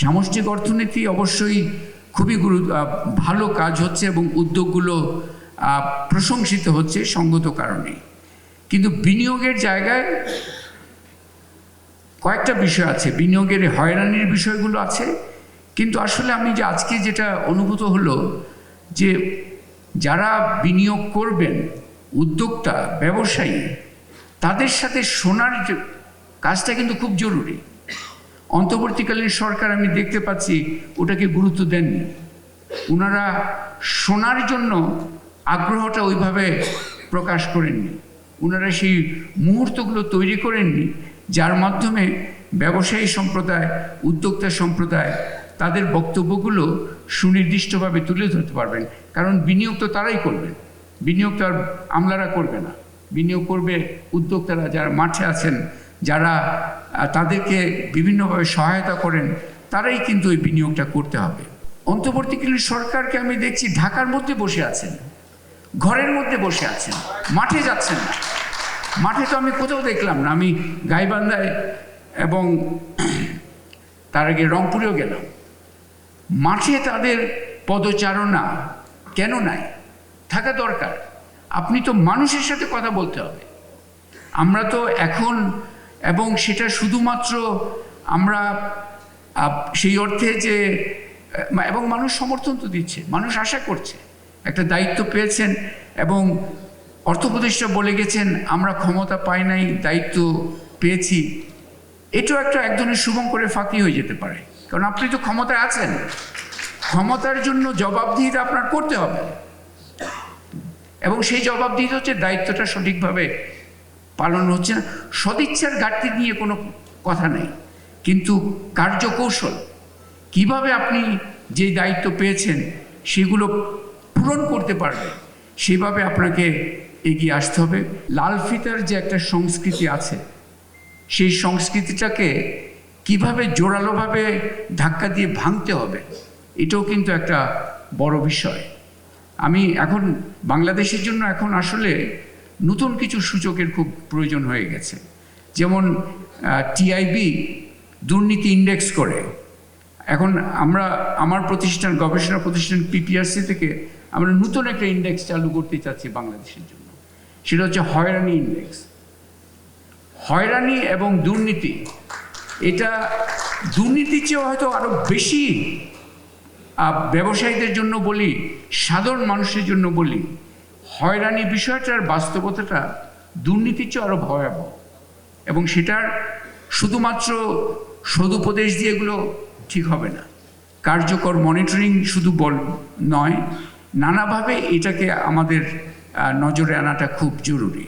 সামষ্টিক অর্থনীতি অবশ্যই খুবই ভালো কাজ হচ্ছে এবং উদ্যোগগুলো প্রশংসিত হচ্ছে সঙ্গত কারণে, কিন্তু বিনিয়োগের জায়গায় কয়েকটা বিষয় আছে, বিনিয়োগের হয়রানির বিষয়গুলো আছে। কিন্তু আসলে আমি যে আজকে যেটা অনুভূত হলো যে যারা বিনিয়োগ করবেন, উদ্যোক্তা, ব্যবসায়ী, তাদের সাথে শোনার কাজটা কিন্তু খুব জরুরি। অন্তর্বর্তীকালীন সরকার আমি দেখতে পাচ্ছি ওটাকে গুরুত্ব দেননি। ওনারা শোনার জন্য আগ্রহটা ওইভাবে প্রকাশ করেননি, ওনারা সেই মুহূর্তগুলো তৈরি করেননি যার মাধ্যমে ব্যবসায়ী সম্প্রদায়, উদ্যোক্তা সম্প্রদায় তাদের বক্তব্যগুলো সুনির্দিষ্টভাবে তুলে ধরতে পারবেন। কারণ বিনিয়োগ তো তারাই করবেন, বিনিয়োগ তো আর আমলারা করবে না। বিনিয়োগ করবে উদ্যোক্তারা, যারা মাঠে আছেন, যারা তাদেরকে বিভিন্নভাবে সহায়তা করেন, তারাই কিন্তু ওই বিনিয়োগটা করতে হবে। অন্তর্বর্তীকালীন সরকারকে আমি দেখছি ঢাকার মধ্যে বসে আছেন, ঘরের মধ্যে বসে আছেন, মাঠে যাচ্ছেন না। মাঠে তো আমি কোথাও দেখলাম না। আমি গাইবান্ধায় এবং তার আগে রংপুরেও গেলাম, মাঠে তাদের পদচারণা কেন নাই? থাকা দরকার। আপনি তো মানুষের সাথে কথা বলতে হবে। আমরা তো এখন, এবং সেটা শুধুমাত্র আমরা সেই অর্থে যে, এবং মানুষ সমর্থন তো দিচ্ছে, মানুষ আশা করছে, একটা দায়িত্ব পেয়েছেন এবং অর্থ উপদেষ্টা বলে গেছেন আমরা ক্ষমতা পাই নাই, দায়িত্ব পেয়েছি। এটাও এক ধরনের শুভঙ্করের ফাঁকি হয়ে যেতে পারে, কারণ আপনি তো ক্ষমতায় আছেন, ক্ষমতার জন্য জবাবদিহিতা আপনার করতে হবে, এবং সেই জবাবদিহিতা হচ্ছে দায়িত্বটা সঠিকভাবে পালন হচ্ছে না। সদিচ্ছার ঘাটতি নিয়ে কোনো কথা নেই, কিন্তু কার্যকৌশল কিভাবে আপনি যে দায়িত্ব পেয়েছেন সেগুলো পূরণ করতে পারবেন, সেভাবে আপনাকে এগিয়ে আসতে হবে। লাল ফিতার যে একটা সংস্কৃতি আছে, সেই সংস্কৃতিটাকে কিভাবে জোরালোভাবে ধাক্কা দিয়ে ভাঙতে হবে, এটাও কিন্তু একটা বড় বিষয়। আমি এখন বাংলাদেশের জন্য এখন আসলে নতুন কিছু সূচকের খুব প্রয়োজন হয়ে গেছে। যেমন টিআইবি দুর্নীতি ইন্ডেক্স করে, এখন আমার প্রতিষ্ঠান, গবেষণা প্রতিষ্ঠান পিপিআরসি থেকে আমরা নতুন একটা ইন্ডেক্স চালু করতে চাচ্ছি বাংলাদেশের জন্য। সেটা হচ্ছে হয়রানি ইন্ডেক্স। হয়রানি এবং দুর্নীতি, এটা দুর্নীতির চেয়েও হয়তো আরও বেশি ব্যবসায়ীদের জন্য বলি, সাধারণ মানুষের জন্য বলি, হয়রানি বিষয়টার বাস্তবতাটা দুর্নীতির চেয়ে আরও ভয়াবহ, এবং সেটার শুধুমাত্র সদুপদেশ দিয়ে এগুলো ঠিক হবে না। কার্যকর মনিটরিং শুধু নয়, নানাভাবে এটাকে আমাদের নজরে আনাটা খুব জরুরি।